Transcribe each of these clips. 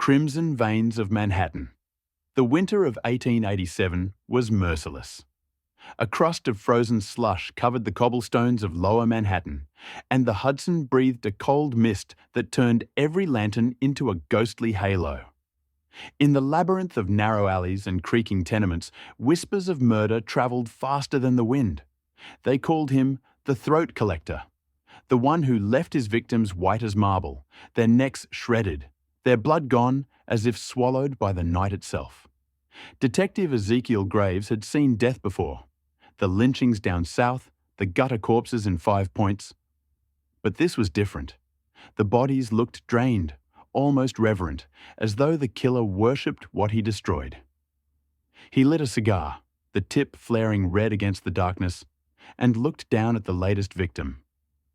Crimson Veins of Manhattan. The winter of 1887 was merciless. A crust of frozen slush covered the cobblestones of lower Manhattan, and the Hudson breathed a cold mist that turned every lantern into a ghostly halo. In the labyrinth of narrow alleys and creaking tenements, whispers of murder travelled faster than the wind. They called him the throat collector, the one who left his victims white as marble, their necks shredded, their blood gone as if swallowed by the night itself. Detective Ezekiel Graves had seen death before. The lynchings down south, the gutter corpses in 5 Points. But this was different. The bodies looked drained, almost reverent, as though the killer worshipped what he destroyed. He lit a cigar, the tip flaring red against the darkness, and looked down at the latest victim.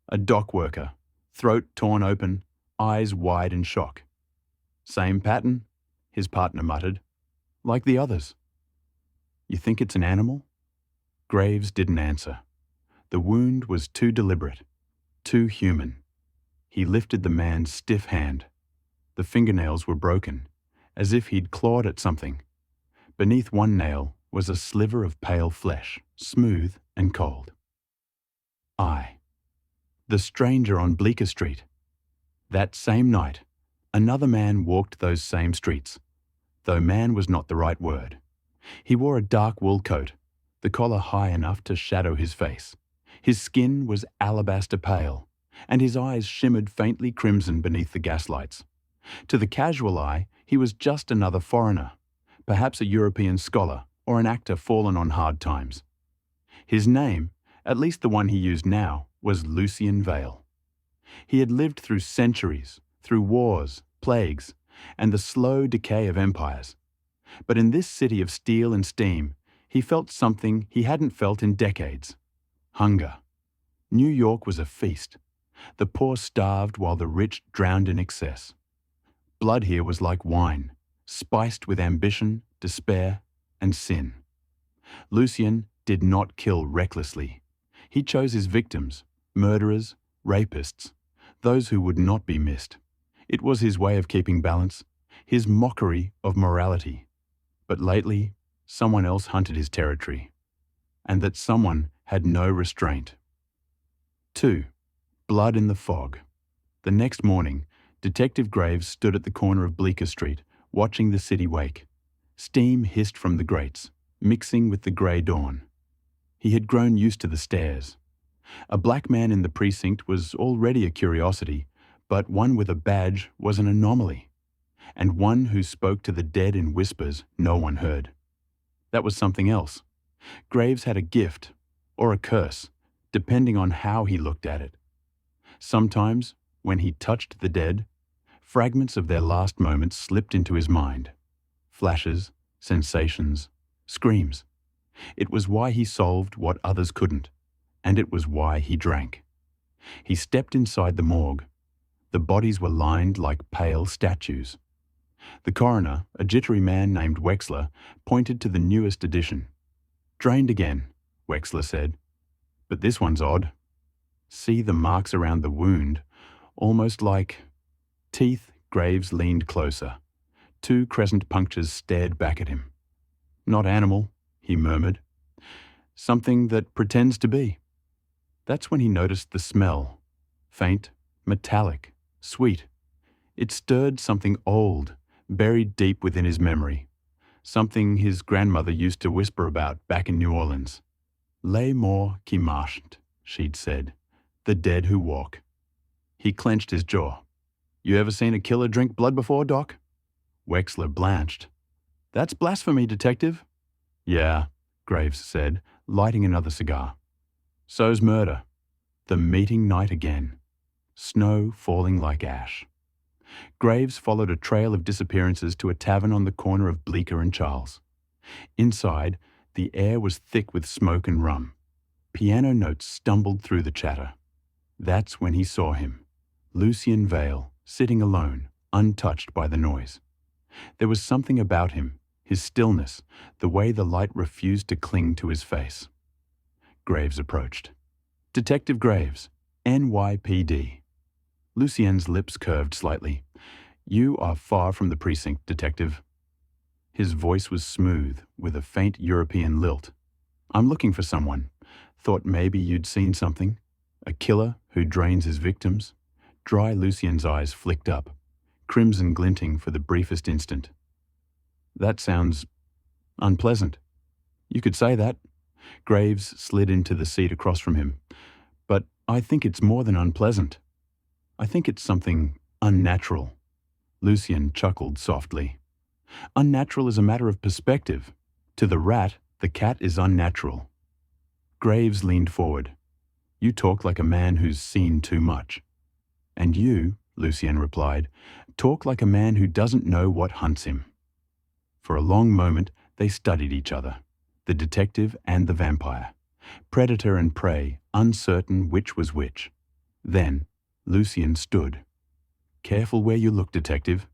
A dock worker, throat torn open, eyes wide in shock. "Same pattern," his partner muttered. "Like the others." "You think it's an animal?" Graves didn't answer. The wound was too deliberate, too human. He lifted the man's stiff hand. The fingernails were broken, as if he'd clawed at something. Beneath one nail was a sliver of pale flesh, smooth and cold. The stranger on Bleecker Street. That same night, another man walked those same streets, though man was not the right word. He wore a dark wool coat, the collar high enough to shadow his face. His skin was alabaster pale, and his eyes shimmered faintly crimson beneath the gaslights. To the casual eye, he was just another foreigner, perhaps a European scholar or an actor fallen on hard times. His name, at least the one he used now, was Lucien Vale. He had lived through centuries, through wars, plagues, and the slow decay of empires. But in this city of steel and steam, he felt something he hadn't felt in decades: hunger. New York was a feast. The poor starved while the rich drowned in excess. Blood here was like wine, spiced with ambition, despair, and sin. Lucien did not kill recklessly. He chose his victims, murderers, rapists, those who would not be missed. It was his way of keeping balance, his mockery of morality. But lately, someone else hunted his territory, and that someone had no restraint. 2. Blood in the fog. The next morning, Detective Graves stood at the corner of Bleecker Street, watching the city wake. Steam hissed from the grates, mixing with the grey dawn. He had grown used to the stares. A black man in the precinct was already a curiosity, but one with a badge was an anomaly, and one who spoke to the dead in whispers no one heard. That was something else. Graves had a gift, or a curse, depending on how he looked at it. Sometimes, when he touched the dead, fragments of their last moments slipped into his mind. Flashes, sensations, screams. It was why he solved what others couldn't, and it was why he drank. He stepped inside the morgue. The bodies were lined like pale statues. The coroner, a jittery man named Wexler, pointed to the newest addition. "Drained again," Wexler said. "But this one's odd. See the marks around the wound, almost like teeth." Graves leaned closer. 2 crescent punctures stared back at him. "Not animal," he murmured. "Something that pretends to be." That's when he noticed the smell. Faint, metallic, sweet. It stirred something old, buried deep within his memory. Something his grandmother used to whisper about back in New Orleans. "Les morts qui marchent," she'd said. "The dead who walk." He clenched his jaw. "You ever seen a killer drink blood before, Doc?" Wexler blanched. "That's blasphemy, Detective." "Yeah," Graves said, lighting another cigar. "So's murder. The meeting night again. Snow falling like ash." Graves followed a trail of disappearances to a tavern on the corner of Bleecker and Charles. Inside, the air was thick with smoke and rum. Piano notes stumbled through the chatter. That's when he saw him, Lucien Vale, sitting alone, untouched by the noise. There was something about him, his stillness, the way the light refused to cling to his face. Graves approached. "Detective Graves, NYPD." Lucien's lips curved slightly. You are far from the precinct, Detective. His voice was smooth, with a faint European lilt. I'm looking for someone. Thought maybe you'd seen something. A killer who drains his victims. Dry Lucien's eyes flicked up, crimson glinting for the briefest instant. That sounds unpleasant. You could say that. Graves slid into the seat across from him. But I think it's more than unpleasant. I think it's something unnatural. Lucien chuckled softly. Unnatural is a matter of perspective. To the rat, the cat is unnatural. Graves leaned forward. You talk like a man who's seen too much. And you, Lucien replied, talk like a man who doesn't know what hunts him. For a long moment, they studied each other, the detective and the vampire, predator and prey, uncertain which was which. Then, Lucien stood. Careful where you look, Detective.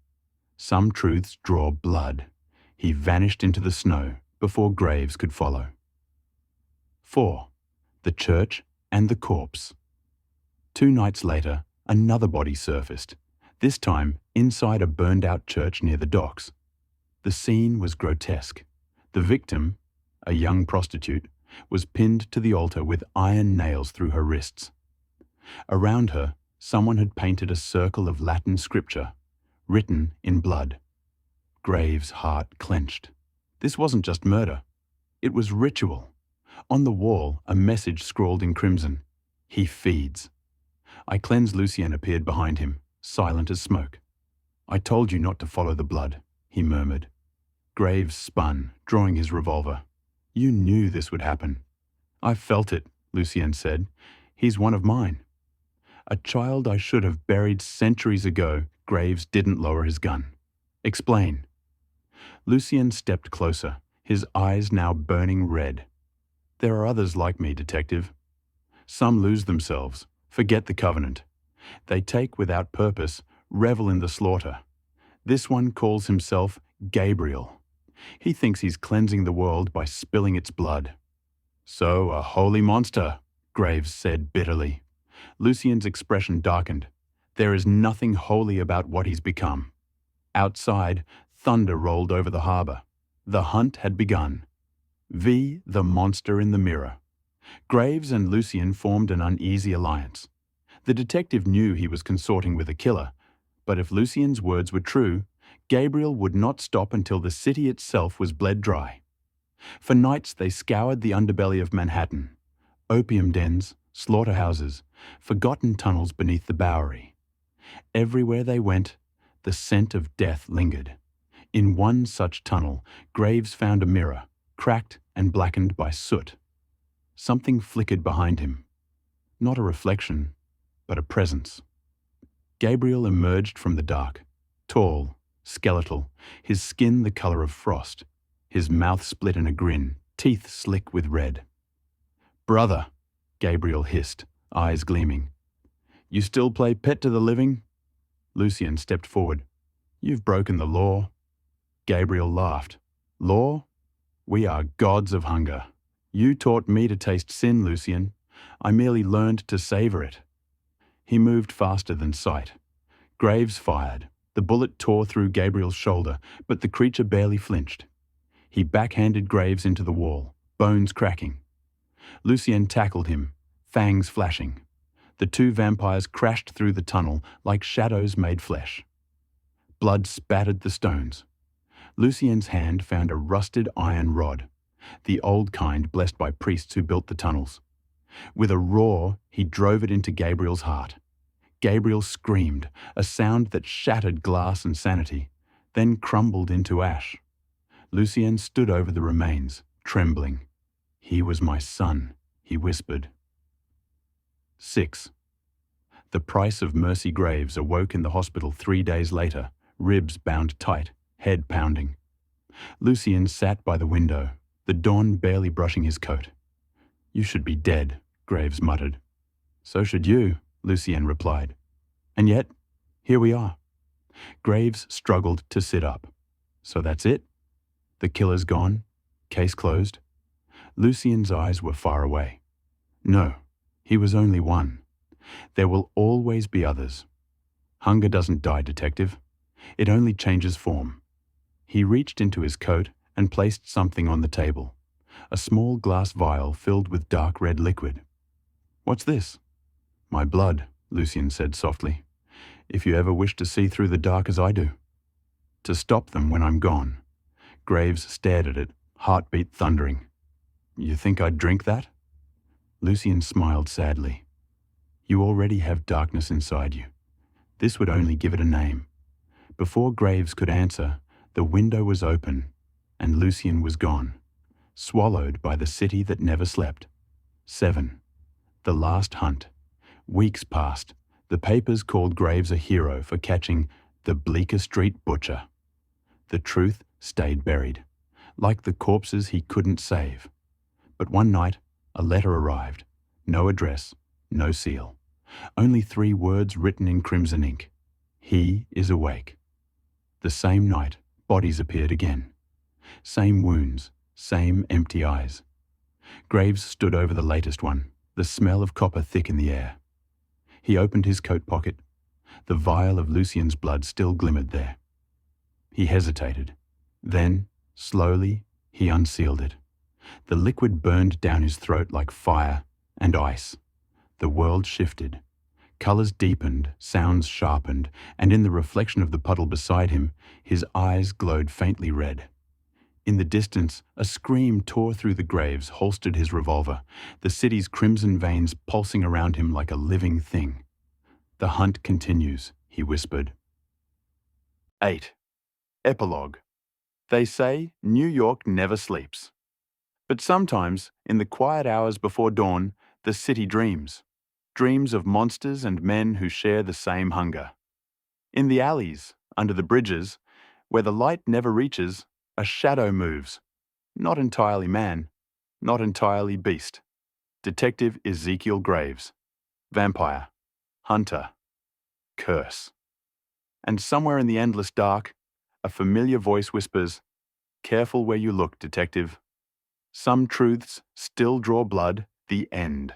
Some truths draw blood. He vanished into the snow before Graves could follow. 4. The church and the corpse. 2 nights later, another body surfaced, this time inside a burned-out church near the docks. The scene was grotesque. The victim, a young prostitute, was pinned to the altar with iron nails through her wrists. Around her, someone had painted a circle of Latin scripture, written in blood. Graves' heart clenched. This wasn't just murder. It was ritual. On the wall, a message scrawled in crimson. He feeds. I cleansed Lucien appeared behind him, silent as smoke. I told you not to follow the blood, he murmured. Graves spun, drawing his revolver. You knew this would happen. I felt it, Lucien said. He's one of mine. A child I should have buried centuries ago. Graves didn't lower his gun. Explain. Lucien stepped closer, his eyes now burning red. There are others like me, Detective. Some lose themselves, forget the covenant. They take without purpose, revel in the slaughter. This one calls himself Gabriel. He thinks he's cleansing the world by spilling its blood. So, a holy monster, Graves said bitterly. Lucien's expression darkened. There is nothing holy about what he's become. Outside, thunder rolled over the harbour. The hunt had begun. V, the monster in the mirror. Graves and Lucien formed an uneasy alliance. The detective knew he was consorting with a killer, but if Lucien's words were true, Gabriel would not stop until the city itself was bled dry. For nights they scoured the underbelly of Manhattan. Opium dens, slaughterhouses, forgotten tunnels beneath the Bowery. Everywhere they went, the scent of death lingered. In one such tunnel, Graves found a mirror, cracked and blackened by soot. Something flickered behind him. Not a reflection, but a presence. Gabriel emerged from the dark, tall, skeletal, his skin the color of frost, his mouth split in a grin, teeth slick with red. Brother, Gabriel hissed, eyes gleaming. You still play pet to the living? Lucien stepped forward. You've broken the law. Gabriel laughed. Law? We are gods of hunger. You taught me to taste sin, Lucien. I merely learned to savor it. He moved faster than sight. Graves fired. The bullet tore through Gabriel's shoulder, but the creature barely flinched. He backhanded Graves into the wall, bones cracking. Lucien tackled him, fangs flashing. The 2 vampires crashed through the tunnel like shadows made flesh. Blood spattered the stones. Lucien's hand found a rusted iron rod, the old kind blessed by priests who built the tunnels. With a roar, he drove it into Gabriel's heart. Gabriel screamed, a sound that shattered glass and sanity, then crumbled into ash. Lucien stood over the remains, trembling. He was my son, he whispered. 6. The price of Mercy Graves awoke in the hospital 3 days later, ribs bound tight, head pounding. Lucien sat by the window, the dawn barely brushing his coat. You should be dead, Graves muttered. So should you, Lucien replied. And yet, here we are. Graves struggled to sit up. So that's it? The killer's gone? Case closed? Lucien's eyes were far away. No, he was only one. There will always be others. Hunger doesn't die, Detective. It only changes form. He reached into his coat and placed something on the table. A small glass vial filled with dark red liquid. "What's this?" "My blood," Lucian said softly. "If you ever wish to see through the dark as I do. To stop them when I'm gone." Graves stared at it, heartbeat thundering. "You think I'd drink that?" Lucian smiled sadly. "You already have darkness inside you. This would only give it a name." Before Graves could answer, the window was open, and Lucian was gone, swallowed by the city that never slept. 7. The last hunt. Weeks passed. The papers called Graves a hero for catching the Bleecker Street butcher. The truth stayed buried, like the corpses he couldn't save. But one night, a letter arrived. No address, no seal. Only 3 words written in crimson ink. "He is awake." The same night, bodies appeared again. Same wounds, same empty eyes. Graves stood over the latest one, the smell of copper thick in the air. He opened his coat pocket. The vial of Lucian's blood still glimmered there. He hesitated. Then, slowly, he unsealed it. The liquid burned down his throat like fire and ice. The world shifted. Colours deepened, sounds sharpened, and in the reflection of the puddle beside him, his eyes glowed faintly red. In the distance, a scream tore through the graves, holstered his revolver, the city's crimson veins pulsing around him like a living thing. "The hunt continues," he whispered. 8. Epilogue. They say New York never sleeps. But sometimes, in the quiet hours before dawn, the city dreams. Dreams of monsters and men who share the same hunger. In the alleys, under the bridges, where the light never reaches, a shadow moves. Not entirely man, not entirely beast. Detective Ezekiel Graves. Vampire. Hunter. Curse. And somewhere in the endless dark, a familiar voice whispers, "Careful where you look, detective. Some truths still draw blood, the end."